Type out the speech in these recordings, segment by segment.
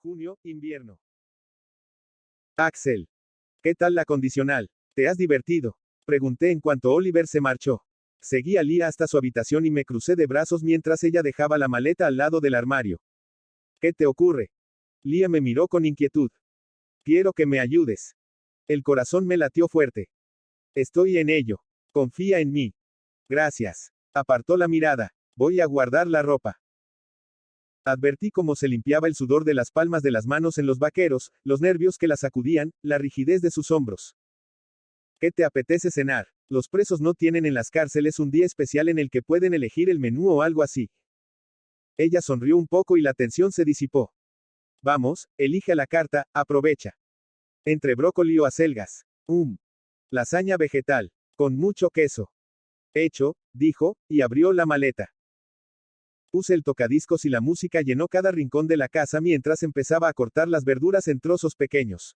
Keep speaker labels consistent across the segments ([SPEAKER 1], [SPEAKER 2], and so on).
[SPEAKER 1] Junio, invierno. Axel. ¿Qué tal la condicional? ¿Te has divertido? Pregunté en cuanto Oliver se marchó. Seguí a Leah hasta su habitación y me crucé de brazos mientras ella dejaba la maleta al lado del armario. ¿Qué te ocurre? Leah me miró con inquietud. Quiero que me ayudes. El corazón me latió fuerte. Estoy en ello. Confía en mí. Gracias. Apartó la mirada. Voy a guardar la ropa. Advertí cómo se limpiaba el sudor de las palmas de las manos en los vaqueros, los nervios que la sacudían, la rigidez de sus hombros. ¿Qué te apetece cenar? Los presos no tienen en las cárceles un día especial en el que pueden elegir el menú o algo así. Ella sonrió un poco y la tensión se disipó. Vamos, elige a la carta, aprovecha. Entre brócoli o acelgas. Lasaña vegetal. Con mucho queso. Hecho, dijo, y abrió la maleta. Puse el tocadiscos y la música llenó cada rincón de la casa mientras empezaba a cortar las verduras en trozos pequeños.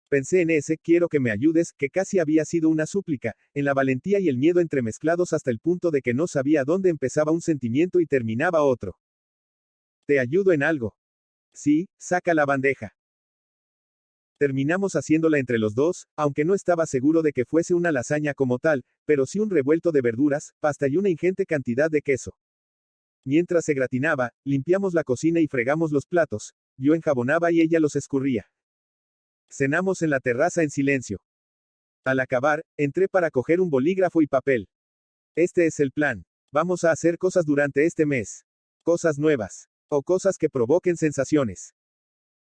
[SPEAKER 1] Pensé en ese quiero que me ayudes, que casi había sido una súplica, en la valentía y el miedo entremezclados hasta el punto de que no sabía dónde empezaba un sentimiento y terminaba otro. ¿Te ayudo en algo? Sí, saca la bandeja. Terminamos haciéndola entre los dos, aunque no estaba seguro de que fuese una lasaña como tal, pero sí un revuelto de verduras, pasta y una ingente cantidad de queso. Mientras se gratinaba, limpiamos la cocina y fregamos los platos, yo enjabonaba y ella los escurría. Cenamos en la terraza en silencio. Al acabar, entré para coger un bolígrafo y papel. Este es el plan. Vamos a hacer cosas durante este mes. Cosas nuevas. O cosas que provoquen sensaciones.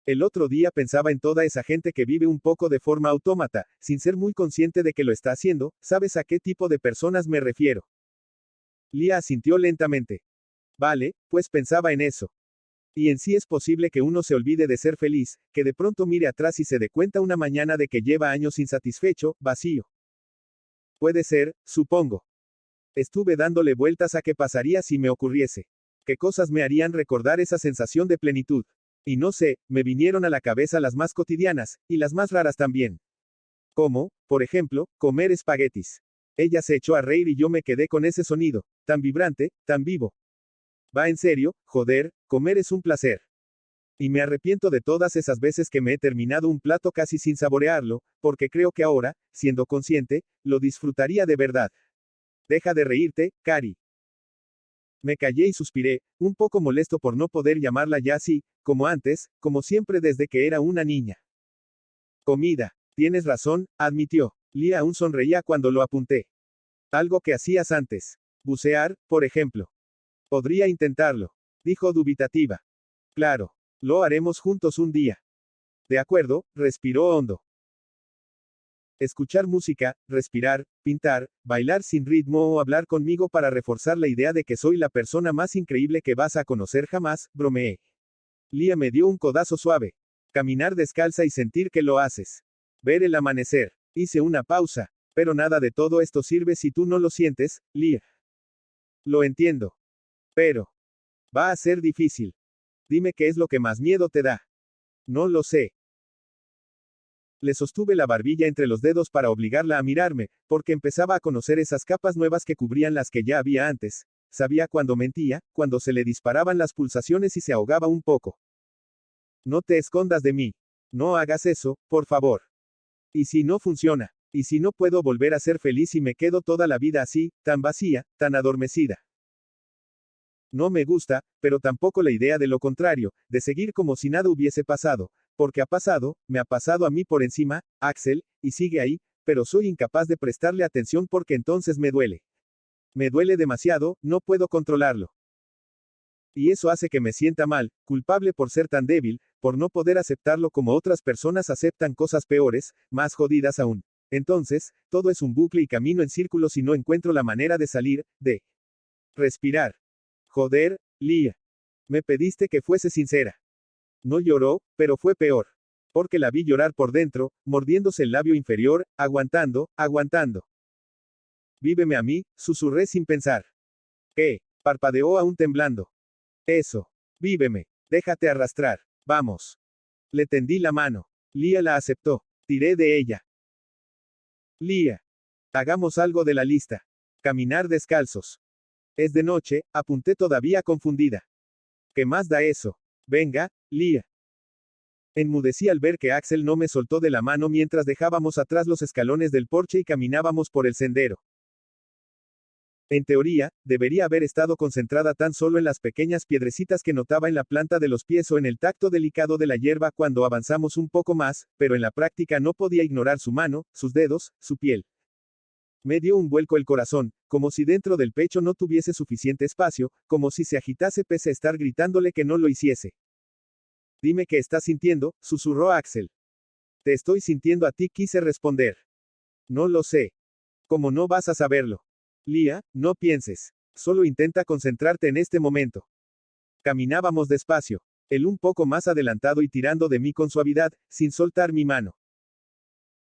[SPEAKER 1] El otro día pensaba en toda esa gente que vive un poco de forma autómata, sin ser muy consciente de que lo está haciendo, ¿sabes a qué tipo de personas me refiero? Leah asintió lentamente. Vale, pues pensaba en eso. Y en sí es posible que uno se olvide de ser feliz, que de pronto mire atrás y se dé cuenta una mañana de que lleva años insatisfecho, vacío. Puede ser, supongo. Estuve dándole vueltas a qué pasaría si me ocurriese. ¿Qué cosas me harían recordar esa sensación de plenitud? Y no sé, me vinieron a la cabeza las más cotidianas, y las más raras también. Como, por ejemplo, comer espaguetis. Ella se echó a reír y yo me quedé con ese sonido, tan vibrante, tan vivo. Va en serio, joder, comer es un placer. Y me arrepiento de todas esas veces que me he terminado un plato casi sin saborearlo, porque creo que ahora, siendo consciente, lo disfrutaría de verdad. Deja de reírte, Cari. Me callé y suspiré, un poco molesto por no poder llamarla ya así, como antes, como siempre desde que era una niña. Comida. Tienes razón, admitió. Leah aún sonreía cuando lo apunté. Algo que hacías antes. Bucear, por ejemplo. Podría intentarlo. Dijo dubitativa. Claro. Lo haremos juntos un día. De acuerdo, respiró hondo. Escuchar música, respirar, pintar, bailar sin ritmo o hablar conmigo para reforzar la idea de que soy la persona más increíble que vas a conocer jamás, bromeé. Leah me dio un codazo suave. Caminar descalza y sentir que lo haces. Ver el amanecer. Hice una pausa. Pero nada de todo esto sirve si tú no lo sientes, Leah. Lo entiendo. Pero. Va a ser difícil. Dime qué es lo que más miedo te da. No lo sé. Le sostuve la barbilla entre los dedos para obligarla a mirarme, porque empezaba a conocer esas capas nuevas que cubrían las que ya había antes. Sabía cuando mentía, cuando se le disparaban las pulsaciones y se ahogaba un poco. No te escondas de mí. No hagas eso, por favor. ¿Y si no funciona? ¿Y si no puedo volver a ser feliz y me quedo toda la vida así, tan vacía, tan adormecida? No me gusta, pero tampoco la idea de lo contrario, de seguir como si nada hubiese pasado, porque ha pasado, me ha pasado a mí por encima, Axel, y sigue ahí, pero soy incapaz de prestarle atención porque entonces me duele. Me duele demasiado, no puedo controlarlo. Y eso hace que me sienta mal, culpable por ser tan débil, por no poder aceptarlo como otras personas aceptan cosas peores, más jodidas aún. Entonces, todo es un bucle y camino en círculos y no encuentro la manera de salir, de respirar. Joder, Leah. Me pediste que fuese sincera. No lloró, pero fue peor. Porque la vi llorar por dentro, mordiéndose el labio inferior, aguantando, aguantando. Víveme a mí, susurré sin pensar. ¿Qué? Parpadeó aún temblando. Eso. Víveme. Déjate arrastrar. Vamos. Le tendí la mano. Leah la aceptó. Tiré de ella. Leah. Hagamos algo de la lista. Caminar descalzos. Es de noche, apunté todavía confundida. ¿Qué más da eso? Venga, Leah. Enmudecí al ver que Axel no me soltó de la mano mientras dejábamos atrás los escalones del porche y caminábamos por el sendero. En teoría, debería haber estado concentrada tan solo en las pequeñas piedrecitas que notaba en la planta de los pies o en el tacto delicado de la hierba cuando avanzamos un poco más, pero en la práctica no podía ignorar su mano, sus dedos, su piel. Me dio un vuelco el corazón, como si dentro del pecho no tuviese suficiente espacio, como si se agitase pese a estar gritándole que no lo hiciese. Dime qué estás sintiendo, susurró Axel. Te estoy sintiendo a ti, quise responder. No lo sé. ¿Cómo no vas a saberlo? Lia, no pienses. Solo intenta concentrarte en este momento. Caminábamos despacio. Él un poco más adelantado y tirando de mí con suavidad, sin soltar mi mano.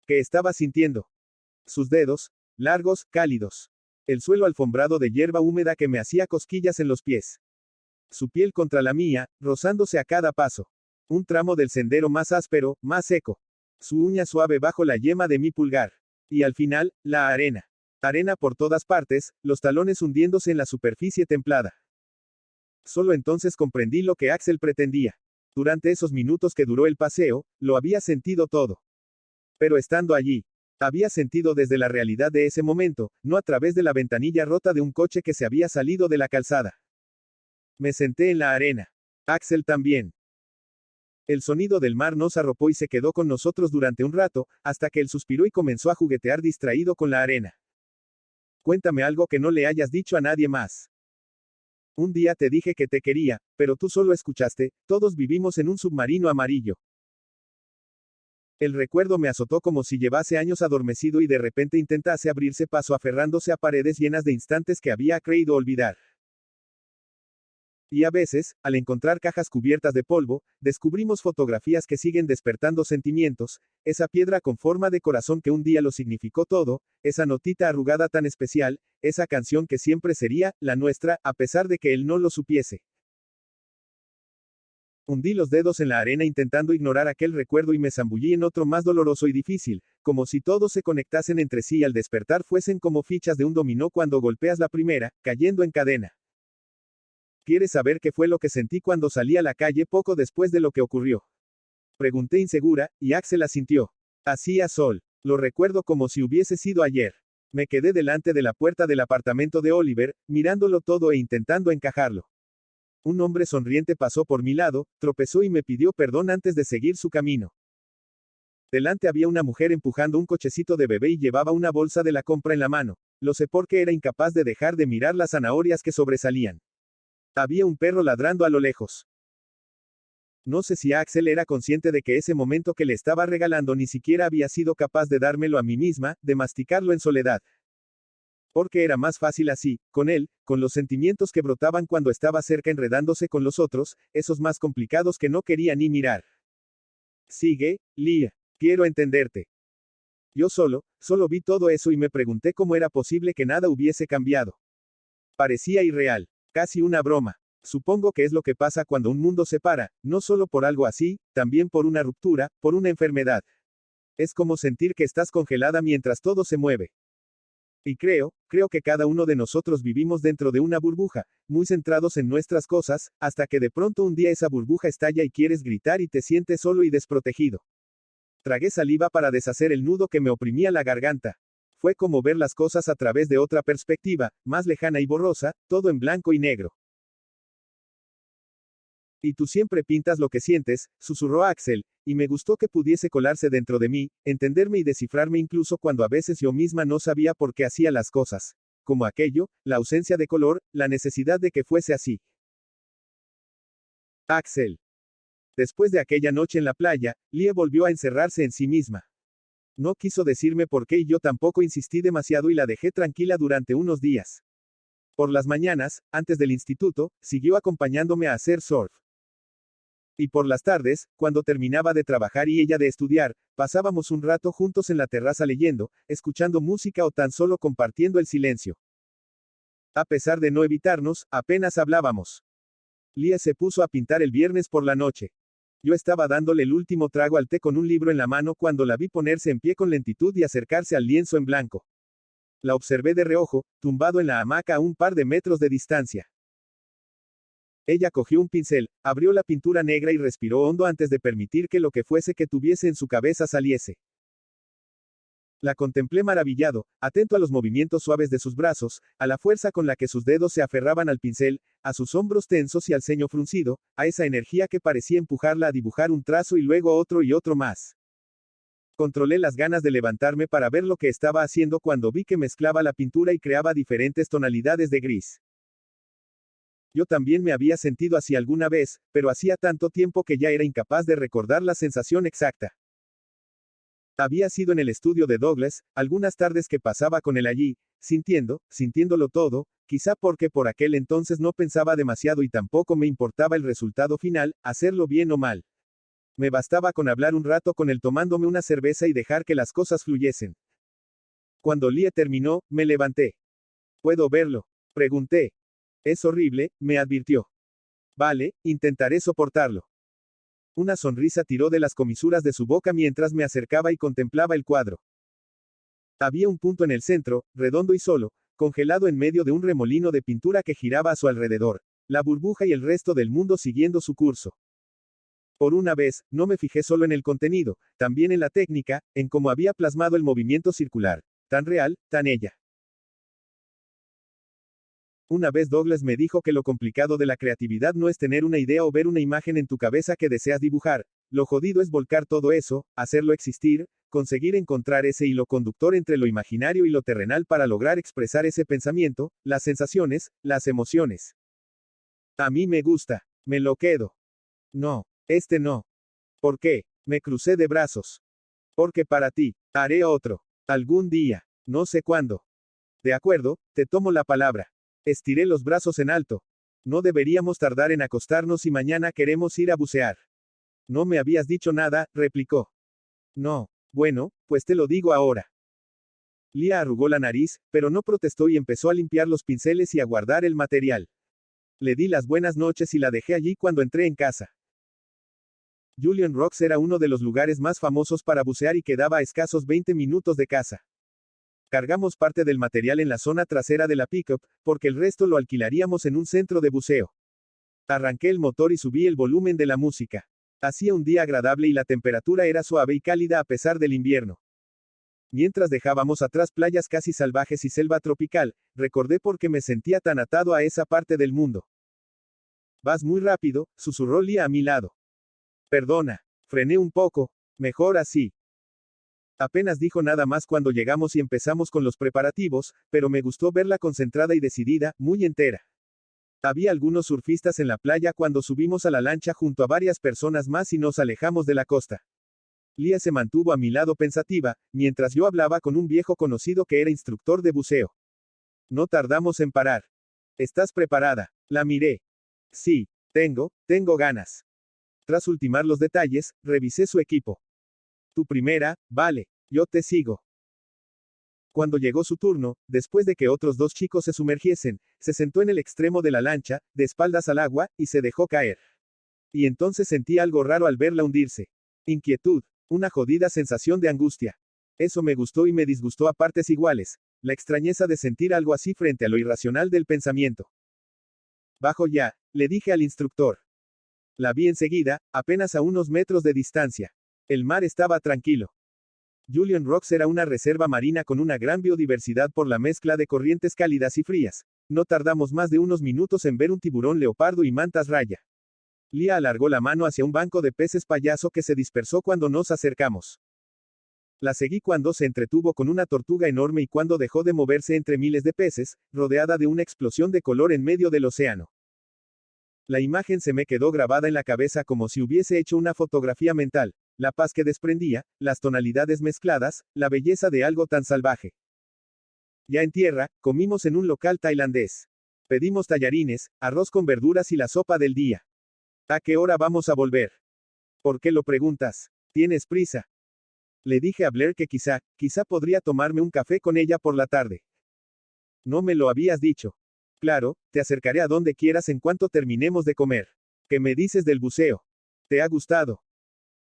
[SPEAKER 1] ¿Qué estaba sintiendo? Sus dedos, largos, cálidos. El suelo alfombrado de hierba húmeda que me hacía cosquillas en los pies. Su piel contra la mía, rozándose a cada paso. Un tramo del sendero más áspero, más seco. Su uña suave bajo la yema de mi pulgar. Y al final, la arena. Arena por todas partes, los talones hundiéndose en la superficie templada. Solo entonces comprendí lo que Axel pretendía. Durante esos minutos que duró el paseo, lo había sentido todo. Pero estando allí, había sentido desde la realidad de ese momento, no a través de la ventanilla rota de un coche que se había salido de la calzada. Me senté en la arena. Axel también. El sonido del mar nos arropó y se quedó con nosotros durante un rato, hasta que él suspiró y comenzó a juguetear distraído con la arena. Cuéntame algo que no le hayas dicho a nadie más. Un día te dije que te quería, pero tú solo escuchaste, todos vivimos en un submarino amarillo. El recuerdo me azotó como si llevase años adormecido y de repente intentase abrirse paso aferrándose a paredes llenas de instantes que había creído olvidar. Y a veces, al encontrar cajas cubiertas de polvo, descubrimos fotografías que siguen despertando sentimientos, esa piedra con forma de corazón que un día lo significó todo, esa notita arrugada tan especial, esa canción que siempre sería, la nuestra, a pesar de que él no lo supiese. Hundí los dedos en la arena intentando ignorar aquel recuerdo y me zambullí en otro más doloroso y difícil, como si todos se conectasen entre sí y al despertar fuesen como fichas de un dominó cuando golpeas la primera, cayendo en cadena. ¿Quieres saber qué fue lo que sentí cuando salí a la calle poco después de lo que ocurrió? Pregunté insegura, y Axel asintió. Hacía sol. Lo recuerdo como si hubiese sido ayer. Me quedé delante de la puerta del apartamento de Oliver, mirándolo todo e intentando encajarlo. Un hombre sonriente pasó por mi lado, tropezó y me pidió perdón antes de seguir su camino. Delante había una mujer empujando un cochecito de bebé y llevaba una bolsa de la compra en la mano. Lo sé porque era incapaz de dejar de mirar las zanahorias que sobresalían. Había un perro ladrando a lo lejos. No sé si Axel era consciente de que ese momento que le estaba regalando ni siquiera había sido capaz de dármelo a mí misma, de masticarlo en soledad. Porque era más fácil así, con él, con los sentimientos que brotaban cuando estaba cerca enredándose con los otros, esos más complicados que no quería ni mirar. Sigue, Lia. Quiero entenderte. Yo solo vi todo eso y me pregunté cómo era posible que nada hubiese cambiado. Parecía irreal. Casi una broma. Supongo que es lo que pasa cuando un mundo se para, no solo por algo así, también por una ruptura, por una enfermedad. Es como sentir que estás congelada mientras todo se mueve. Y creo que cada uno de nosotros vivimos dentro de una burbuja, muy centrados en nuestras cosas, hasta que de pronto un día esa burbuja estalla y quieres gritar y te sientes solo y desprotegido. Tragué saliva para deshacer el nudo que me oprimía la garganta. Fue como ver las cosas a través de otra perspectiva, más lejana y borrosa, todo en blanco y negro. Y tú siempre pintas lo que sientes, susurró Axel, y me gustó que pudiese colarse dentro de mí, entenderme y descifrarme incluso cuando a veces yo misma no sabía por qué hacía las cosas. Como aquello, la ausencia de color, la necesidad de que fuese así. Axel. Después de aquella noche en la playa, Lia volvió a encerrarse en sí misma. No quiso decirme por qué y yo tampoco insistí demasiado y la dejé tranquila durante unos días. Por las mañanas, antes del instituto, siguió acompañándome a hacer surf. Y por las tardes, cuando terminaba de trabajar y ella de estudiar, pasábamos un rato juntos en la terraza leyendo, escuchando música o tan solo compartiendo el silencio. A pesar de no evitarnos, apenas hablábamos. Lia se puso a pintar el viernes por la noche. Yo estaba dándole el último trago al té con un libro en la mano cuando la vi ponerse en pie con lentitud y acercarse al lienzo en blanco. La observé de reojo, tumbado en la hamaca a un par de metros de distancia. Ella cogió un pincel, abrió la pintura negra y respiró hondo antes de permitir que lo que fuese que tuviese en su cabeza saliese. La contemplé maravillado, atento a los movimientos suaves de sus brazos, a la fuerza con la que sus dedos se aferraban al pincel, a sus hombros tensos y al ceño fruncido, a esa energía que parecía empujarla a dibujar un trazo y luego otro y otro más. Controlé las ganas de levantarme para ver lo que estaba haciendo cuando vi que mezclaba la pintura y creaba diferentes tonalidades de gris. Yo también me había sentido así alguna vez, pero hacía tanto tiempo que ya era incapaz de recordar la sensación exacta. Había sido en el estudio de Douglas, algunas tardes que pasaba con él allí, sintiéndolo todo, quizá porque por aquel entonces no pensaba demasiado y tampoco me importaba el resultado final, hacerlo bien o mal. Me bastaba con hablar un rato con él tomándome una cerveza y dejar que las cosas fluyesen. Cuando Lia terminó, me levanté. ¿Puedo verlo? Pregunté. Es horrible, me advirtió. Vale, intentaré soportarlo. Una sonrisa tiró de las comisuras de su boca mientras me acercaba y contemplaba el cuadro. Había un punto en el centro, redondo y solo, congelado en medio de un remolino de pintura que giraba a su alrededor, la burbuja y el resto del mundo siguiendo su curso. Por una vez, no me fijé solo en el contenido, también en la técnica, en cómo había plasmado el movimiento circular, tan real, tan ella. Una vez Douglas me dijo que lo complicado de la creatividad no es tener una idea o ver una imagen en tu cabeza que deseas dibujar, lo jodido es volcar todo eso, hacerlo existir, conseguir encontrar ese hilo conductor entre lo imaginario y lo terrenal para lograr expresar ese pensamiento, las sensaciones, las emociones. A mí me gusta, me lo quedo. No, no. ¿Por qué? Me crucé de brazos. Porque para ti, haré otro. Algún día, no sé cuándo. De acuerdo, te tomo la palabra. Estiré los brazos en alto. No deberíamos tardar en acostarnos y mañana queremos ir a bucear. No me habías dicho nada, replicó. No. Bueno, pues te lo digo ahora. Lia arrugó la nariz, pero no protestó y empezó a limpiar los pinceles y a guardar el material. Le di las buenas noches y la dejé allí cuando entré en casa. Julian Rocks era uno de los lugares más famosos para bucear y quedaba a escasos 20 minutos de casa. Cargamos parte del material en la zona trasera de la pickup, porque el resto lo alquilaríamos en un centro de buceo. Arranqué el motor y subí el volumen de la música. Hacía un día agradable y la temperatura era suave y cálida a pesar del invierno. Mientras dejábamos atrás playas casi salvajes y selva tropical, recordé por qué me sentía tan atado a esa parte del mundo. Vas muy rápido, susurró Lia a mi lado. Perdona. Frené un poco. Mejor así. Apenas dijo nada más cuando llegamos y empezamos con los preparativos, pero me gustó verla concentrada y decidida, muy entera. Había algunos surfistas en la playa cuando subimos a la lancha junto a varias personas más y nos alejamos de la costa. Lia se mantuvo a mi lado pensativa, mientras yo hablaba con un viejo conocido que era instructor de buceo. No tardamos en parar. ¿Estás preparada? La miré. Sí, tengo ganas. Tras ultimar los detalles, revisé su equipo. Tu primera, vale, yo te sigo. Cuando llegó su turno, después de que otros dos chicos se sumergiesen, se sentó en el extremo de la lancha, de espaldas al agua, y se dejó caer. Y entonces sentí algo raro al verla hundirse. Inquietud, una jodida sensación de angustia. Eso me gustó y me disgustó a partes iguales, la extrañeza de sentir algo así frente a lo irracional del pensamiento. Bajo ya, le dije al instructor. La vi enseguida, apenas a unos metros de distancia. El mar estaba tranquilo. Julian Rocks era una reserva marina con una gran biodiversidad por la mezcla de corrientes cálidas y frías. No tardamos más de unos minutos en ver un tiburón leopardo y mantas raya. Lia alargó la mano hacia un banco de peces payaso que se dispersó cuando nos acercamos. La seguí cuando se entretuvo con una tortuga enorme y cuando dejó de moverse entre miles de peces, rodeada de una explosión de color en medio del océano. La imagen se me quedó grabada en la cabeza como si hubiese hecho una fotografía mental, la paz que desprendía, las tonalidades mezcladas, la belleza de algo tan salvaje. Ya en tierra, comimos en un local tailandés. Pedimos tallarines, arroz con verduras y la sopa del día. ¿A qué hora vamos a volver? ¿Por qué lo preguntas? ¿Tienes prisa? Le dije a Blair que quizá podría tomarme un café con ella por la tarde. No me lo habías dicho. Claro, te acercaré a donde quieras en cuanto terminemos de comer. ¿Qué me dices del buceo? ¿Te ha gustado?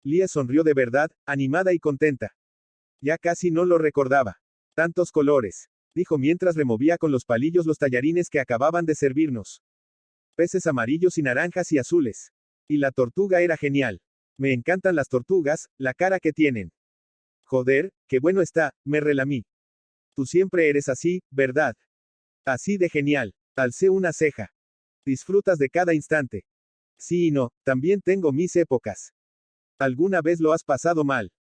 [SPEAKER 1] Lia sonrió de verdad, animada y contenta. Ya casi no lo recordaba. Tantos colores, dijo mientras removía con los palillos los tallarines que acababan de servirnos. peces amarillos y naranjas y azules. Y la tortuga era genial. Me encantan las tortugas, la cara que tienen. Joder, qué bueno está, me relamí. Tú siempre eres así, ¿verdad? Así de genial. Alcé una ceja. Disfrutas de cada instante. Sí y no, también tengo mis épocas. ¿Alguna vez lo has pasado mal?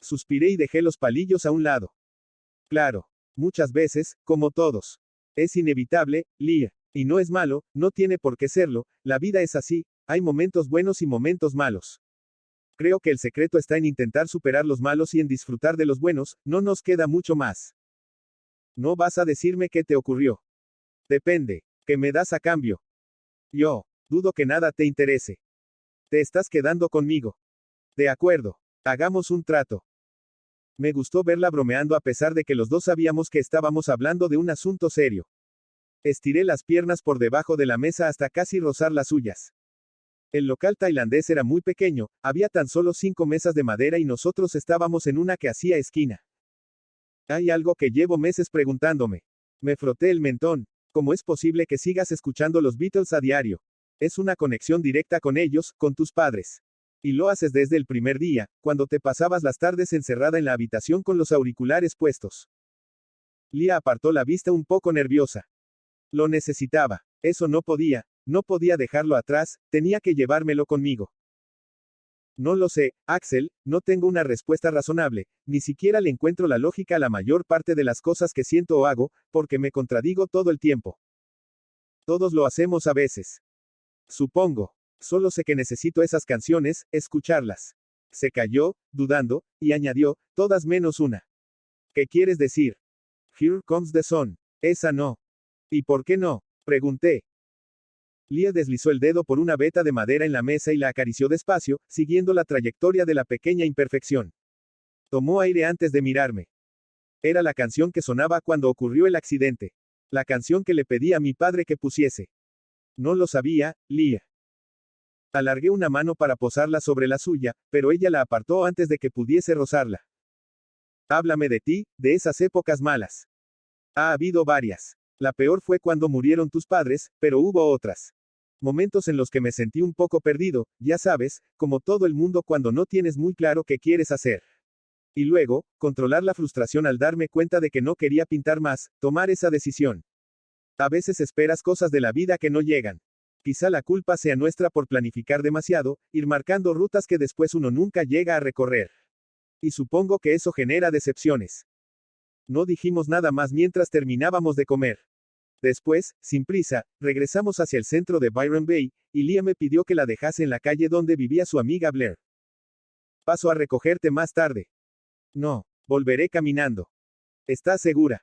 [SPEAKER 1] Suspiré y dejé los palillos a un lado. Claro. Muchas veces, como todos. Es inevitable, Lia. Y no es malo, no tiene por qué serlo, la vida es así, hay momentos buenos y momentos malos. Creo que el secreto está en intentar superar los malos y en disfrutar de los buenos, no nos queda mucho más. No vas a decirme qué te ocurrió. Depende. ¿Qué me das a cambio? Yo. Dudo que nada te interese. Te estás quedando conmigo. De acuerdo. Hagamos un trato. Me gustó verla bromeando a pesar de que los dos sabíamos que estábamos hablando de un asunto serio. Estiré las piernas por debajo de la mesa hasta casi rozar las suyas. El local tailandés era muy pequeño, había tan solo 5 mesas de madera y nosotros estábamos en una que hacía esquina. Hay algo que llevo meses preguntándome. Me froté el mentón. ¿Cómo es posible que sigas escuchando los Beatles a diario? Es una conexión directa con ellos, con tus padres. Y lo haces desde el primer día, cuando te pasabas las tardes encerrada en la habitación con los auriculares puestos. Lia apartó la vista un poco nerviosa. Lo necesitaba. Eso no podía dejarlo atrás, tenía que llevármelo conmigo. No lo sé, Axel, no tengo una respuesta razonable, ni siquiera le encuentro la lógica a la mayor parte de las cosas que siento o hago, porque me contradigo todo el tiempo. Todos lo hacemos a veces. Supongo. Solo sé que necesito esas canciones, escucharlas. Se calló, dudando, y añadió, todas menos una. ¿Qué quieres decir? Here Comes the Sun. Esa no. ¿Y por qué no? Pregunté. Lia deslizó el dedo por una veta de madera en la mesa y la acarició despacio, siguiendo la trayectoria de la pequeña imperfección. Tomó aire antes de mirarme. Era la canción que sonaba cuando ocurrió el accidente. La canción que le pedí a mi padre que pusiese. No lo sabía, Lia. Alargué una mano para posarla sobre la suya, pero ella la apartó antes de que pudiese rozarla. Háblame de ti, de esas épocas malas. Ha habido varias. La peor fue cuando murieron tus padres, pero hubo otras. Momentos en los que me sentí un poco perdido, ya sabes, como todo el mundo cuando no tienes muy claro qué quieres hacer. Y luego, controlar la frustración al darme cuenta de que no quería pintar más, tomar esa decisión. A veces esperas cosas de la vida que no llegan. Quizá la culpa sea nuestra por planificar demasiado, ir marcando rutas que después uno nunca llega a recorrer. Y supongo que eso genera decepciones. No dijimos nada más mientras terminábamos de comer. Después, sin prisa, regresamos hacia el centro de Byron Bay, y Lia me pidió que la dejase en la calle donde vivía su amiga Blair. Paso a recogerte más tarde. No, volveré caminando. ¿Estás segura?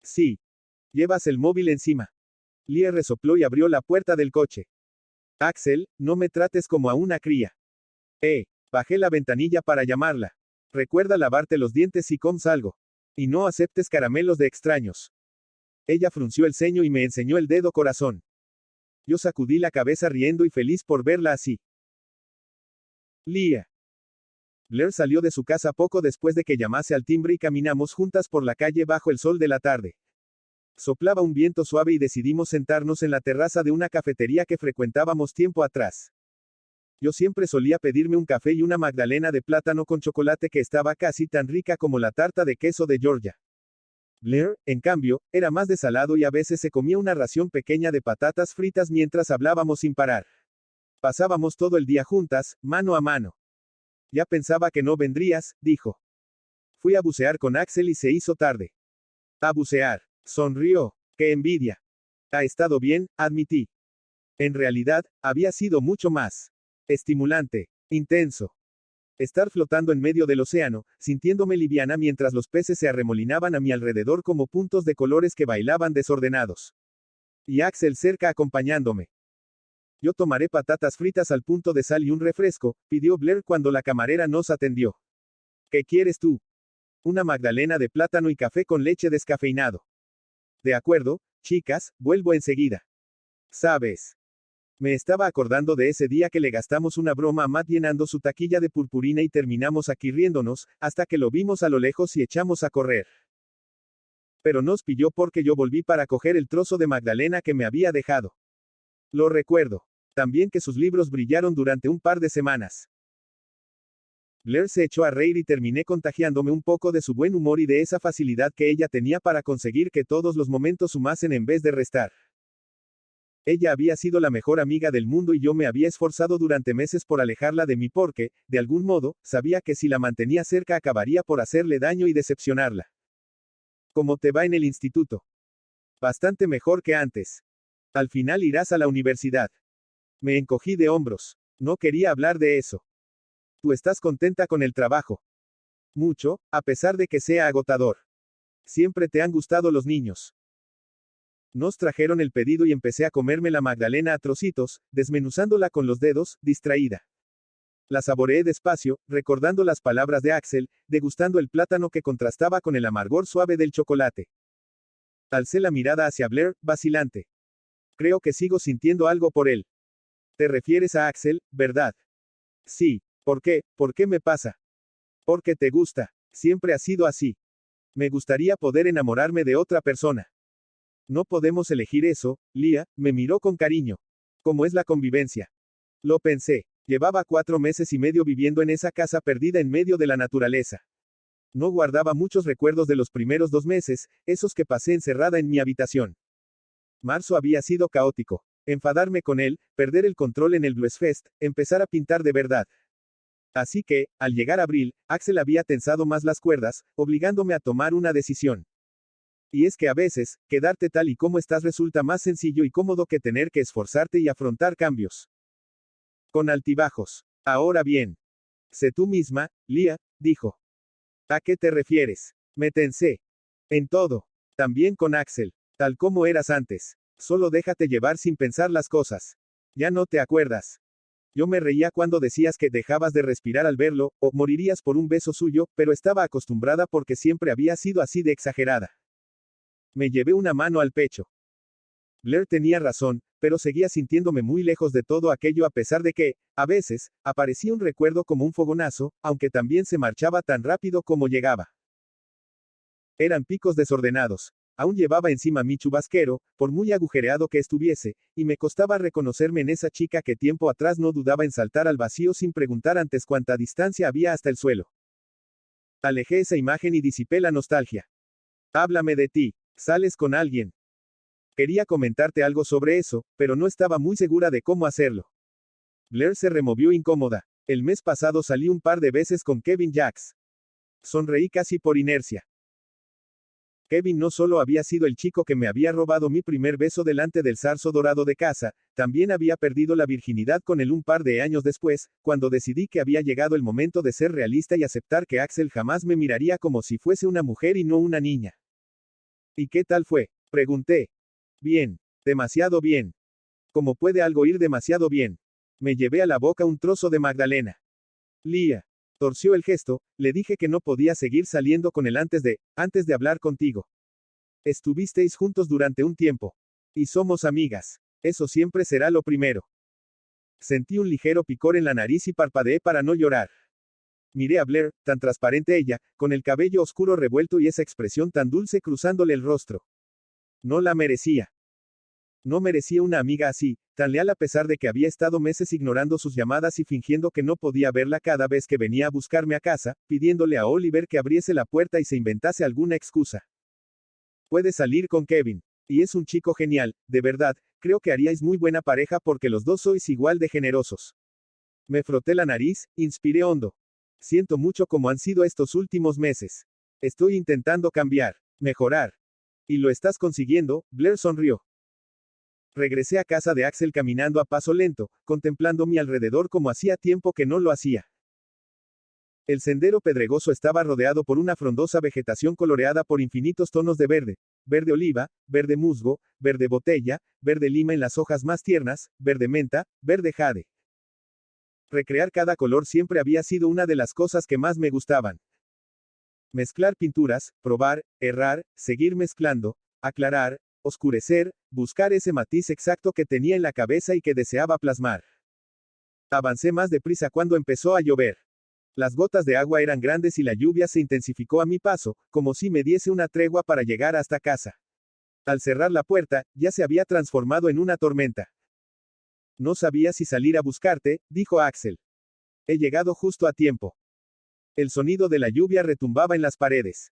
[SPEAKER 1] Sí. Llevas el móvil encima. Lia resopló y abrió la puerta del coche. Axel, no me trates como a una cría. Bajé la ventanilla para llamarla. Recuerda lavarte los dientes si comes algo. Y no aceptes caramelos de extraños. Ella frunció el ceño y me enseñó el dedo corazón. Yo sacudí la cabeza riendo y feliz por verla así. Lia. Blair salió de su casa poco después de que llamase al timbre y caminamos juntas por la calle bajo el sol de la tarde. Soplaba un viento suave y decidimos sentarnos en la terraza de una cafetería que frecuentábamos tiempo atrás. Yo siempre solía pedirme un café y una magdalena de plátano con chocolate que estaba casi tan rica como la tarta de queso de Georgia. Blair, en cambio, era más de salado y a veces se comía una ración pequeña de patatas fritas mientras hablábamos sin parar. Pasábamos todo el día juntas, mano a mano. Ya pensaba que no vendrías, dijo. Fui a bucear con Axel y se hizo tarde. A bucear. Sonrió. ¡Qué envidia! Ha estado bien, admití. En realidad, había sido mucho más estimulante, intenso. Estar flotando en medio del océano, sintiéndome liviana mientras los peces se arremolinaban a mi alrededor como puntos de colores que bailaban desordenados. Y Axel cerca acompañándome. Yo tomaré patatas fritas al punto de sal y un refresco, pidió Blair cuando la camarera nos atendió. ¿Qué quieres tú? Una magdalena de plátano y café con leche descafeinado. De acuerdo, chicas, vuelvo enseguida. ¿Sabes? Me estaba acordando de ese día que le gastamos una broma a Matt llenando su taquilla de purpurina y terminamos aquí riéndonos, hasta que lo vimos a lo lejos y echamos a correr. Pero nos pilló porque yo volví para coger el trozo de magdalena que me había dejado. Lo recuerdo. También que sus libros brillaron durante un par de semanas. Blair se echó a reír y terminé contagiándome un poco de su buen humor y de esa facilidad que ella tenía para conseguir que todos los momentos sumasen en vez de restar. Ella había sido la mejor amiga del mundo y yo me había esforzado durante meses por alejarla de mí porque, de algún modo, sabía que si la mantenía cerca acabaría por hacerle daño y decepcionarla. ¿Cómo te va en el instituto? Bastante mejor que antes. Al final irás a la universidad. Me encogí de hombros. No quería hablar de eso. ¿Tú estás contenta con el trabajo? Mucho, a pesar de que sea agotador. Siempre te han gustado los niños. Nos trajeron el pedido y empecé a comerme la magdalena a trocitos, desmenuzándola con los dedos, distraída. La saboreé despacio, recordando las palabras de Axel, degustando el plátano que contrastaba con el amargor suave del chocolate. Alcé la mirada hacia Blair, vacilante. Creo que sigo sintiendo algo por él. ¿Te refieres a Axel, verdad? Sí. ¿Por qué? ¿Por qué me pasa? Porque te gusta. Siempre ha sido así. Me gustaría poder enamorarme de otra persona. No podemos elegir eso, Lia, me miró con cariño. ¿Cómo es la convivencia? Lo pensé. Llevaba 4 meses y medio viviendo en esa casa perdida en medio de la naturaleza. No guardaba muchos recuerdos de los primeros 2 meses, esos que pasé encerrada en mi habitación. Marzo había sido caótico. Enfadarme con él, perder el control en el Bluesfest, empezar a pintar de verdad. Así que, al llegar abril, Axel había tensado más las cuerdas, obligándome a tomar una decisión. Y es que a veces, quedarte tal y como estás resulta más sencillo y cómodo que tener que esforzarte y afrontar cambios. Con altibajos. Ahora bien. Sé tú misma, Lia, dijo. ¿A qué te refieres? Me tensé. En todo. También con Axel. Tal como eras antes. Solo déjate llevar sin pensar las cosas. Ya no te acuerdas. Yo me reía cuando decías que dejabas de respirar al verlo, o morirías por un beso suyo, pero estaba acostumbrada porque siempre había sido así de exagerada. Me llevé una mano al pecho. Blair tenía razón, pero seguía sintiéndome muy lejos de todo aquello a pesar de que, a veces, aparecía un recuerdo como un fogonazo, aunque también se marchaba tan rápido como llegaba. Eran picos desordenados. Aún llevaba encima mi chubasquero, por muy agujereado que estuviese, y me costaba reconocerme en esa chica que tiempo atrás no dudaba en saltar al vacío sin preguntar antes cuánta distancia había hasta el suelo. Alejé esa imagen y disipé la nostalgia. Háblame de ti. ¿Sales con alguien? Quería comentarte algo sobre eso, pero no estaba muy segura de cómo hacerlo. Blair se removió incómoda. El mes pasado salí un par de veces con Kevin Jax. Sonreí casi por inercia. Kevin no solo había sido el chico que me había robado mi primer beso delante del zarzo dorado de casa, también había perdido la virginidad con él un par de años después, cuando decidí que había llegado el momento de ser realista y aceptar que Axel jamás me miraría como si fuese una mujer y no una niña. ¿Y qué tal fue? Pregunté. Bien. Demasiado bien. ¿Cómo puede algo ir demasiado bien? Me llevé a la boca un trozo de magdalena. Lia. Torció el gesto, le dije que no podía seguir saliendo con él antes de hablar contigo. Estuvisteis juntos durante un tiempo. Y somos amigas. Eso siempre será lo primero. Sentí un ligero picor en la nariz y parpadeé para no llorar. Miré a Blair, tan transparente ella, con el cabello oscuro revuelto y esa expresión tan dulce cruzándole el rostro. No la merecía. No merecía una amiga así, tan leal a pesar de que había estado meses ignorando sus llamadas y fingiendo que no podía verla cada vez que venía a buscarme a casa, pidiéndole a Oliver que abriese la puerta y se inventase alguna excusa. Puede salir con Kevin. Y es un chico genial, de verdad, creo que haríais muy buena pareja porque los dos sois igual de generosos. Me froté la nariz, inspiré hondo. Siento mucho como han sido estos últimos meses. Estoy intentando cambiar, mejorar. Y lo estás consiguiendo, Blair sonrió. Regresé a casa de Axel caminando a paso lento, contemplando mi alrededor como hacía tiempo que no lo hacía. El sendero pedregoso estaba rodeado por una frondosa vegetación coloreada por infinitos tonos de verde, verde oliva, verde musgo, verde botella, verde lima en las hojas más tiernas, verde menta, verde jade. Recrear cada color siempre había sido una de las cosas que más me gustaban. Mezclar pinturas, probar, errar, seguir mezclando, aclarar, oscurecer, buscar ese matiz exacto que tenía en la cabeza y que deseaba plasmar. Avancé más deprisa cuando empezó a llover. Las gotas de agua eran grandes y la lluvia se intensificó a mi paso, como si me diese una tregua para llegar hasta casa. Al cerrar la puerta, ya se había transformado en una tormenta. No sabía si salir a buscarte, dijo Axel. He llegado justo a tiempo. El sonido de la lluvia retumbaba en las paredes.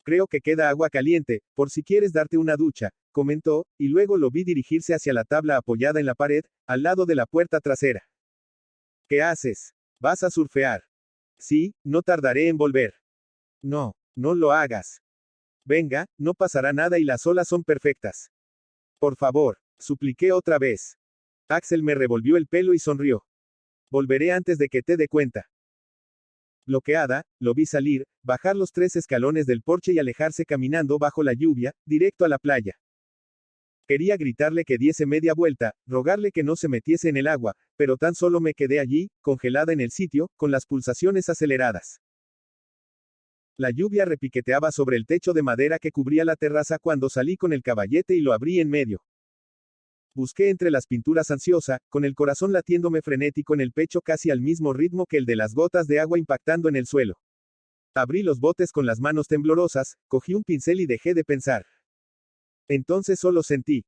[SPEAKER 1] Creo que queda agua caliente, por si quieres darte una ducha, comentó, y luego lo vi dirigirse hacia la tabla apoyada en la pared, al lado de la puerta trasera. ¿Qué haces? ¿Vas a surfear? Sí, no tardaré en volver. No, no lo hagas. Venga, no pasará nada y las olas son perfectas. Por favor, supliqué otra vez. Axel me revolvió el pelo y sonrió. Volveré antes de que te dé cuenta. Bloqueada, lo vi salir, bajar los 3 escalones del porche y alejarse caminando bajo la lluvia, directo a la playa. Quería gritarle que diese media vuelta, rogarle que no se metiese en el agua, pero tan solo me quedé allí, congelada en el sitio, con las pulsaciones aceleradas. La lluvia repiqueteaba sobre el techo de madera que cubría la terraza cuando salí con el caballete y lo abrí en medio. Busqué entre las pinturas ansiosa, con el corazón latiéndome frenético en el pecho casi al mismo ritmo que el de las gotas de agua impactando en el suelo. Abrí los botes con las manos temblorosas, cogí un pincel y dejé de pensar. Entonces solo sentí.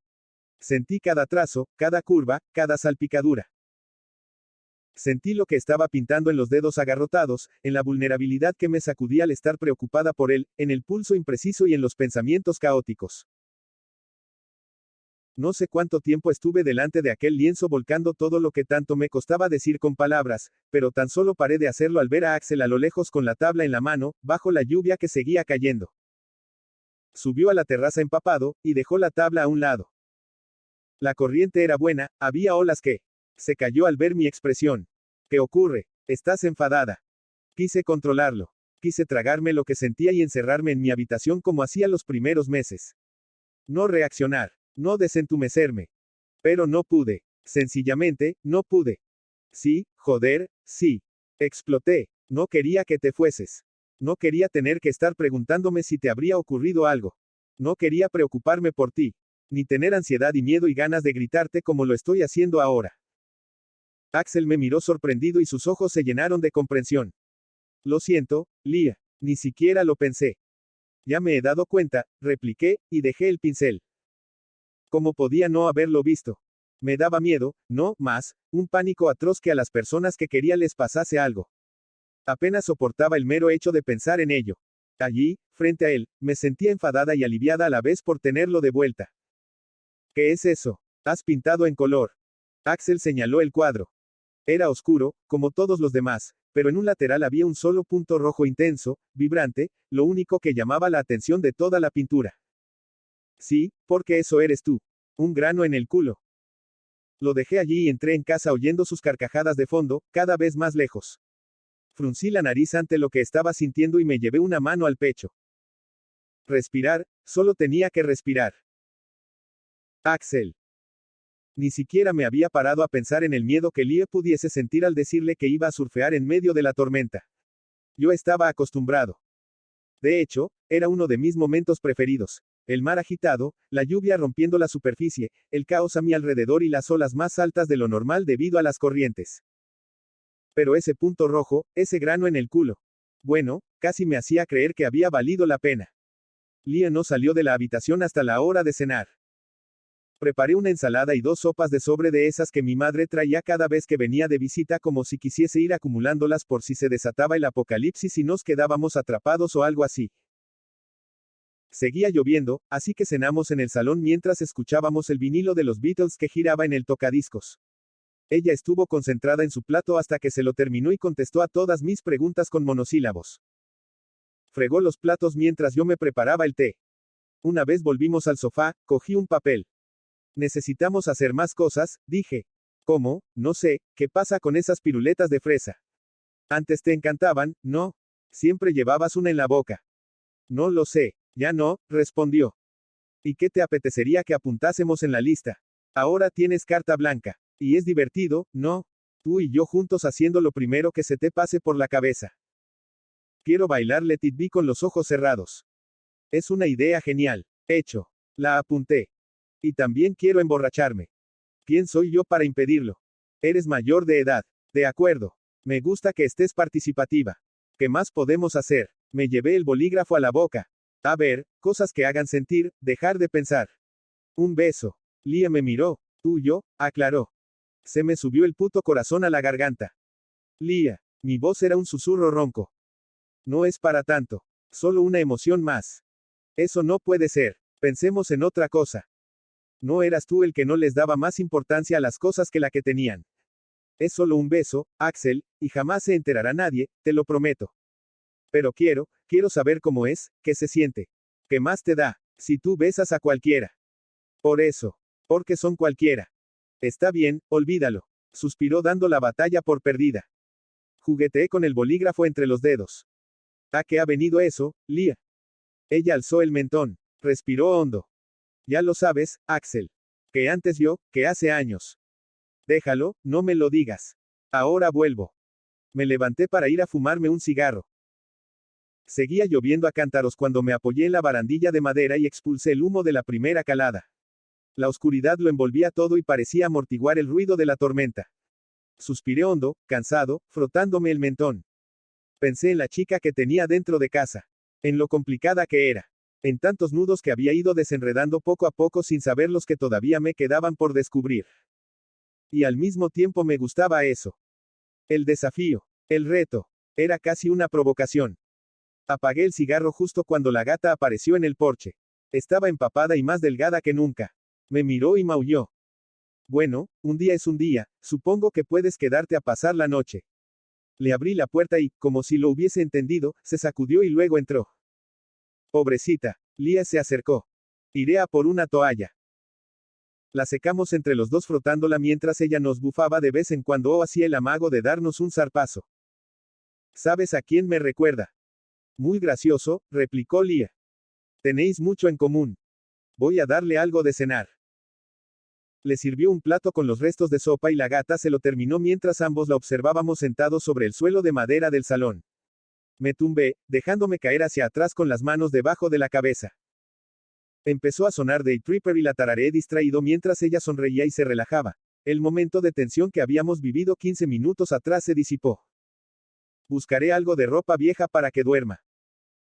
[SPEAKER 1] Sentí cada trazo, cada curva, cada salpicadura. Sentí lo que estaba pintando en los dedos agarrotados, en la vulnerabilidad que me sacudía al estar preocupada por él, en el pulso impreciso y en los pensamientos caóticos. No sé cuánto tiempo estuve delante de aquel lienzo volcando todo lo que tanto me costaba decir con palabras, pero tan solo paré de hacerlo al ver a Axel a lo lejos con la tabla en la mano, bajo la lluvia que seguía cayendo. Subió a la terraza empapado, y dejó la tabla a un lado. La corriente era buena, había olas que... Se cayó al ver mi expresión. ¿Qué ocurre? Estás enfadada. Quise controlarlo. Quise tragarme lo que sentía y encerrarme en mi habitación como hacía los primeros meses. No reaccionar. No desentumecerme. Pero no pude. Sencillamente, no pude. Sí, joder, sí. Exploté. No quería que te fueses. No quería tener que estar preguntándome si te habría ocurrido algo. No quería preocuparme por ti. Ni tener ansiedad y miedo y ganas de gritarte como lo estoy haciendo ahora. Axel me miró sorprendido y sus ojos se llenaron de comprensión. Lo siento, Lia. Ni siquiera lo pensé. Ya me he dado cuenta, repliqué, y dejé el pincel. ¿Cómo podía no haberlo visto? Me daba miedo, no, más, un pánico atroz que a las personas que quería les pasase algo. Apenas soportaba el mero hecho de pensar en ello. Allí, frente a él, me sentía enfadada y aliviada a la vez por tenerlo de vuelta. ¿Qué es eso? Has pintado en color. Axel señaló el cuadro. Era oscuro, como todos los demás, pero en un lateral había un solo punto rojo intenso, vibrante, lo único que llamaba la atención de toda la pintura. Sí, porque eso eres tú. Un grano en el culo. Lo dejé allí y entré en casa oyendo sus carcajadas de fondo, cada vez más lejos. Fruncí la nariz ante lo que estaba sintiendo y me llevé una mano al pecho. Respirar, solo tenía que respirar. Axel. Ni siquiera me había parado a pensar en el miedo que Lie pudiese sentir al decirle que iba a surfear en medio de la tormenta. Yo estaba acostumbrado. De hecho, era uno de mis momentos preferidos. El mar agitado, la lluvia rompiendo la superficie, el caos a mi alrededor y las olas más altas de lo normal debido a las corrientes. Pero ese punto rojo, ese grano en el culo. Bueno, casi me hacía creer que había valido la pena. Lia no salió de la habitación hasta la hora de cenar. Preparé una ensalada y 2 sopas de sobre de esas que mi madre traía cada vez que venía de visita como si quisiese ir acumulándolas por si se desataba el apocalipsis y nos quedábamos atrapados o algo así. Seguía lloviendo, así que cenamos en el salón mientras escuchábamos el vinilo de los Beatles que giraba en el tocadiscos. Ella estuvo concentrada en su plato hasta que se lo terminó y contestó a todas mis preguntas con monosílabos. Fregó los platos mientras yo me preparaba el té. Una vez volvimos al sofá, cogí un papel. Necesitamos hacer más cosas, dije. ¿Cómo? No sé, ¿qué pasa con esas piruletas de fresa? Antes te encantaban, ¿no? Siempre llevabas una en la boca. No lo sé. Ya no, respondió. ¿Y qué te apetecería que apuntásemos en la lista? Ahora tienes carta blanca. Y es divertido, ¿no? Tú y yo juntos haciendo lo primero que se te pase por la cabeza. Quiero bailar Let It Be con los ojos cerrados. Es una idea genial. Hecho. La apunté. Y también quiero emborracharme. ¿Quién soy yo para impedirlo? Eres mayor de edad. De acuerdo. Me gusta que estés participativa. ¿Qué más podemos hacer? Me llevé el bolígrafo a la boca. A ver, cosas que hagan sentir, dejar de pensar. Un beso. Lia me miró. Tuyo, aclaró. Se me subió el puto corazón a la garganta. Lia. Mi voz era un susurro ronco. No es para tanto. Solo una emoción más. Eso no puede ser. Pensemos en otra cosa. No eras tú el que no les daba más importancia a las cosas que la que tenían. Es solo un beso, Axel, y jamás se enterará nadie, te lo prometo. Pero quiero saber cómo es, qué se siente. ¿Qué más te da, si tú besas a cualquiera? Por eso. Porque son cualquiera. Está bien, olvídalo. Suspiró dando la batalla por perdida. Jugueteé con el bolígrafo entre los dedos. ¿A qué ha venido eso, Lia? Ella alzó el mentón. Respiró hondo. Ya lo sabes, Axel. Que antes que hace años. Déjalo, no me lo digas. Ahora vuelvo. Me levanté para ir a fumarme un cigarro. Seguía lloviendo a cántaros cuando me apoyé en la barandilla de madera y expulsé el humo de la primera calada. La oscuridad lo envolvía todo y parecía amortiguar el ruido de la tormenta. Suspiré hondo, cansado, frotándome el mentón. Pensé en la chica que tenía dentro de casa. En lo complicada que era. En tantos nudos que había ido desenredando poco a poco sin saber los que todavía me quedaban por descubrir. Y al mismo tiempo me gustaba eso. El desafío. El reto. Era casi una provocación. Apagué el cigarro justo cuando la gata apareció en el porche. Estaba empapada y más delgada que nunca. Me miró y maulló. Bueno, un día es un día, supongo que puedes quedarte a pasar la noche. Le abrí la puerta y, como si lo hubiese entendido, se sacudió y luego entró. Pobrecita. Lia se acercó. Iré a por una toalla. La secamos entre los dos frotándola mientras ella nos bufaba de vez en cuando o hacía el amago de darnos un zarpazo. ¿Sabes a quién me recuerda? Muy gracioso, replicó Lia. Tenéis mucho en común. Voy a darle algo de cenar. Le sirvió un plato con los restos de sopa y la gata se lo terminó mientras ambos la observábamos sentados sobre el suelo de madera del salón. Me tumbé, dejándome caer hacia atrás con las manos debajo de la cabeza. Empezó a sonar Day Tripper y la tarareé distraído mientras ella sonreía y se relajaba. El momento de tensión que habíamos vivido 15 minutos atrás se disipó. Buscaré algo de ropa vieja para que duerma.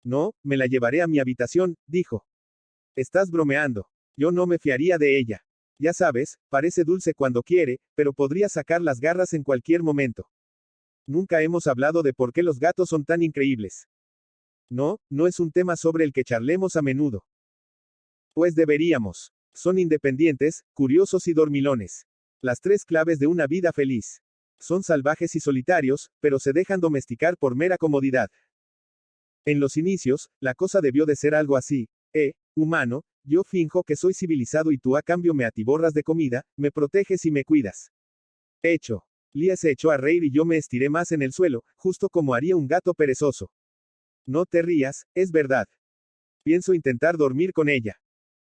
[SPEAKER 1] No, me la llevaré a mi habitación, dijo. Estás bromeando. Yo no me fiaría de ella. Ya sabes, parece dulce cuando quiere, pero podría sacar las garras en cualquier momento. Nunca hemos hablado de por qué los gatos son tan increíbles. No, no es un tema sobre el que charlemos a menudo. Pues deberíamos. Son independientes, curiosos y dormilones. Las tres claves de una vida feliz. Son salvajes y solitarios, pero se dejan domesticar por mera comodidad. En los inicios, la cosa debió de ser algo así. Humano, yo finjo que soy civilizado y tú a cambio me atiborras de comida, me proteges y me cuidas. Hecho. Lia se echó a reír y yo me estiré más en el suelo, justo como haría un gato perezoso. No te rías, es verdad. Pienso intentar dormir con ella.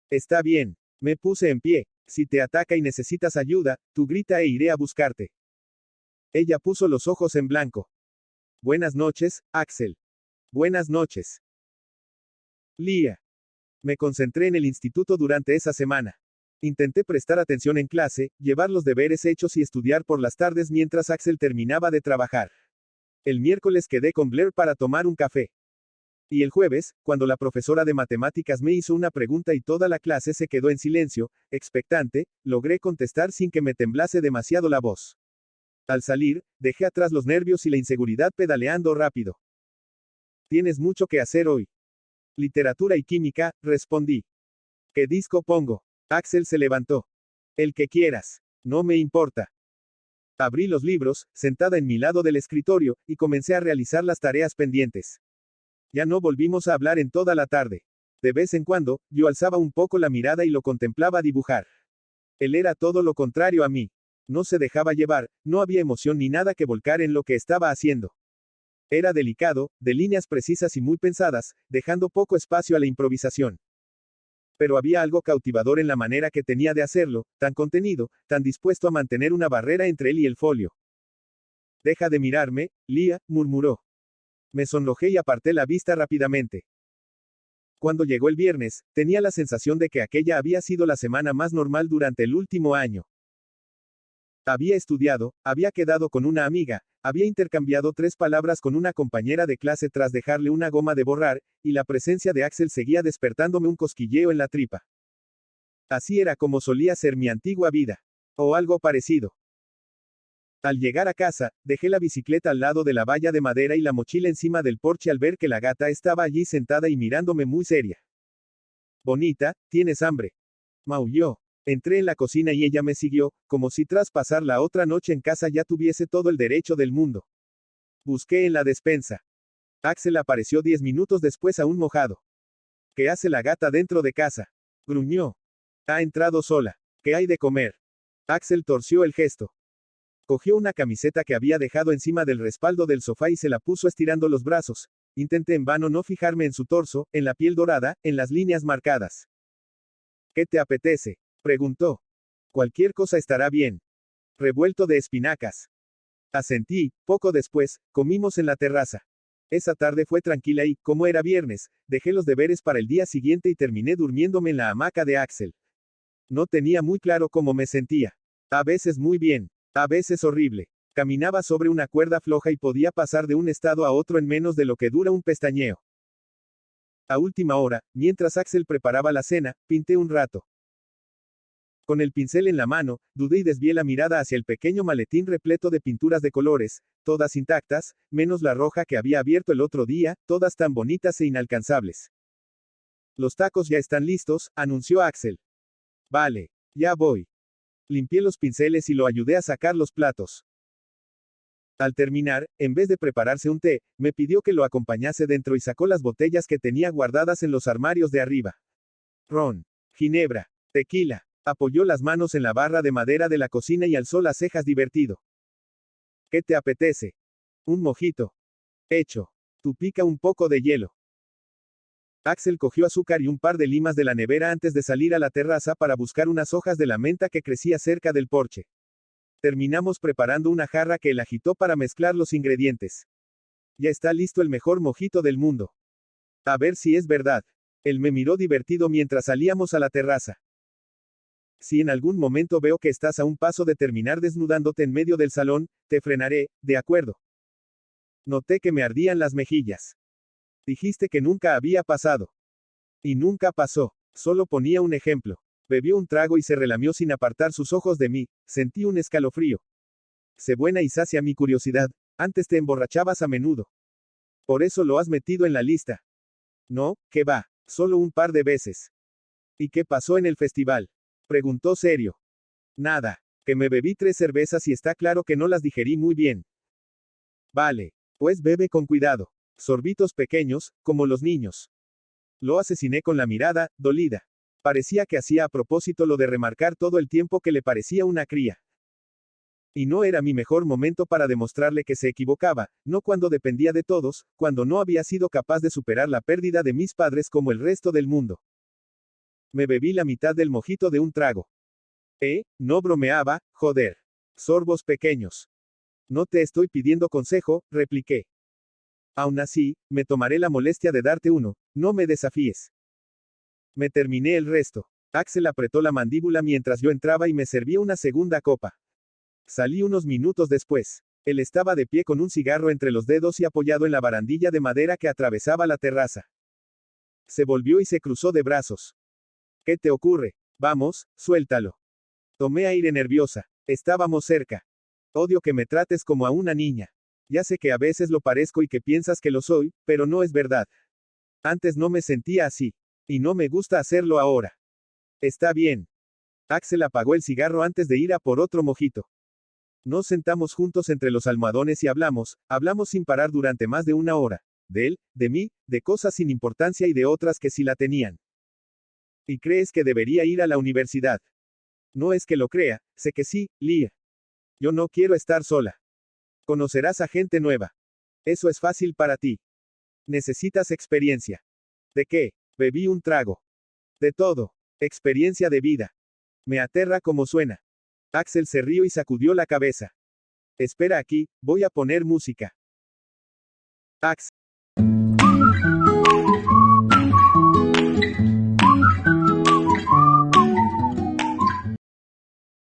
[SPEAKER 1] Está bien. Me puse en pie. Si te ataca y necesitas ayuda, tú grita e iré a buscarte. Ella puso los ojos en blanco. Buenas noches, Axel. Buenas noches. Lia. Me concentré en el instituto durante esa semana. Intenté prestar atención en clase, llevar los deberes hechos y estudiar por las tardes mientras Axel terminaba de trabajar. El miércoles quedé con Blair para tomar un café. Y el jueves, cuando la profesora de matemáticas me hizo una pregunta y toda la clase se quedó en silencio, expectante, logré contestar sin que me temblase demasiado la voz. Al salir, dejé atrás los nervios y la inseguridad pedaleando rápido. ¿Tienes mucho que hacer hoy? Literatura y química, respondí. ¿Qué disco pongo? Axel se levantó. El que quieras. No me importa. Abrí los libros, sentada en mi lado del escritorio, y comencé a realizar las tareas pendientes. Ya no volvimos a hablar en toda la tarde. De vez en cuando, yo alzaba un poco la mirada y lo contemplaba dibujar. Él era todo lo contrario a mí. No se dejaba llevar, no había emoción ni nada que volcar en lo que estaba haciendo. Era delicado, de líneas precisas y muy pensadas, dejando poco espacio a la improvisación. Pero había algo cautivador en la manera que tenía de hacerlo, tan contenido, tan dispuesto a mantener una barrera entre él y el folio. Deja de mirarme, Lia, murmuró. Me sonrojé y aparté la vista rápidamente. Cuando llegó el viernes, tenía la sensación de que aquella había sido la semana más normal durante el último año. Había estudiado, había quedado con una amiga, había intercambiado 3 palabras con una compañera de clase tras dejarle una goma de borrar, y la presencia de Axel seguía despertándome un cosquilleo en la tripa. Así era como solía ser mi antigua vida. O algo parecido. Al llegar a casa, dejé la bicicleta al lado de la valla de madera y la mochila encima del porche al ver que la gata estaba allí sentada y mirándome muy seria. Bonita, ¿tienes hambre? Maulló. Entré en la cocina y ella me siguió, como si tras pasar la otra noche en casa ya tuviese todo el derecho del mundo. Busqué en la despensa. Axel apareció 10 minutos después aún mojado. ¿Qué hace la gata dentro de casa? Gruñó. Ha entrado sola. ¿Qué hay de comer? Axel torció el gesto. Cogió una camiseta que había dejado encima del respaldo del sofá y se la puso estirando los brazos. Intenté en vano no fijarme en su torso, en la piel dorada, en las líneas marcadas. ¿Qué te apetece? Preguntó. Cualquier cosa estará bien. Revuelto de espinacas. Asentí. Poco después, comimos en la terraza. Esa tarde fue tranquila y, como era viernes, dejé los deberes para el día siguiente y terminé durmiéndome en la hamaca de Axel. No tenía muy claro cómo me sentía. A veces muy bien, a veces horrible. Caminaba sobre una cuerda floja y podía pasar de un estado a otro en menos de lo que dura un pestañeo. A última hora, mientras Axel preparaba la cena, pinté un rato. Con el pincel en la mano, dudé y desvié la mirada hacia el pequeño maletín repleto de pinturas de colores, todas intactas, menos la roja que había abierto el otro día, todas tan bonitas e inalcanzables. Los tacos ya están listos, anunció Axel. Vale, ya voy. Limpié los pinceles y lo ayudé a sacar los platos. Al terminar, en vez de prepararse un té, me pidió que lo acompañase dentro y sacó las botellas que tenía guardadas en los armarios de arriba. Ron, ginebra, tequila. Apoyó las manos en la barra de madera de la cocina y alzó las cejas divertido. ¿Qué te apetece? Un mojito. Hecho. Tú pica un poco de hielo. Axel cogió azúcar y un par de limas de la nevera antes de salir a la terraza para buscar unas hojas de la menta que crecía cerca del porche. Terminamos preparando una jarra que él agitó para mezclar los ingredientes. Ya está listo el mejor mojito del mundo. A ver si es verdad. Él me miró divertido mientras salíamos a la terraza. Si en algún momento veo que estás a un paso de terminar desnudándote en medio del salón, te frenaré, de acuerdo. Noté que me ardían las mejillas. Dijiste que nunca había pasado. Y nunca pasó. Solo ponía un ejemplo. Bebió un trago y se relamió sin apartar sus ojos de mí. Sentí un escalofrío. Sé buena y sacia mi curiosidad. Antes te emborrachabas a menudo. Por eso lo has metido en la lista. No, que va. Solo un par de veces. ¿Y qué pasó en el festival? Preguntó serio. Nada. Que me bebí 3 cervezas y está claro que no las digerí muy bien. Vale. Pues bebe con cuidado. Sorbitos pequeños, como los niños. Lo asesiné con la mirada, dolida. Parecía que hacía a propósito lo de remarcar todo el tiempo que le parecía una cría. Y no era mi mejor momento para demostrarle que se equivocaba, no cuando dependía de todos, cuando no había sido capaz de superar la pérdida de mis padres como el resto del mundo. Me bebí la mitad del mojito de un trago. No bromeaba, joder. Sorbos pequeños. No te estoy pidiendo consejo, repliqué. Aún así, me tomaré la molestia de darte uno, no me desafíes. Me terminé el resto. Axel apretó la mandíbula mientras yo entraba y me servía una segunda copa. Salí unos minutos después. Él estaba de pie con un cigarro entre los dedos y apoyado en la barandilla de madera que atravesaba la terraza. Se volvió y se cruzó de brazos. ¿Qué te ocurre? Vamos, suéltalo. Tomé aire nerviosa. Estábamos cerca. Odio que me trates como a una niña. Ya sé que a veces lo parezco y que piensas que lo soy, pero no es verdad. Antes no me sentía así. Y no me gusta hacerlo ahora. Está bien. Axel apagó el cigarro antes de ir a por otro mojito. Nos sentamos juntos entre los almohadones y hablamos sin parar durante más de una hora. De él, de mí, de cosas sin importancia y de otras que sí la tenían. ¿Y crees que debería ir a la universidad? No es que lo crea, sé que sí, Lia. Yo no quiero estar sola. Conocerás a gente nueva. Eso es fácil para ti. Necesitas experiencia. ¿De qué? Bebí un trago. De todo. Experiencia de vida. Me aterra como suena. Axel se rió y sacudió la cabeza. Espera aquí, voy a poner música. Axel.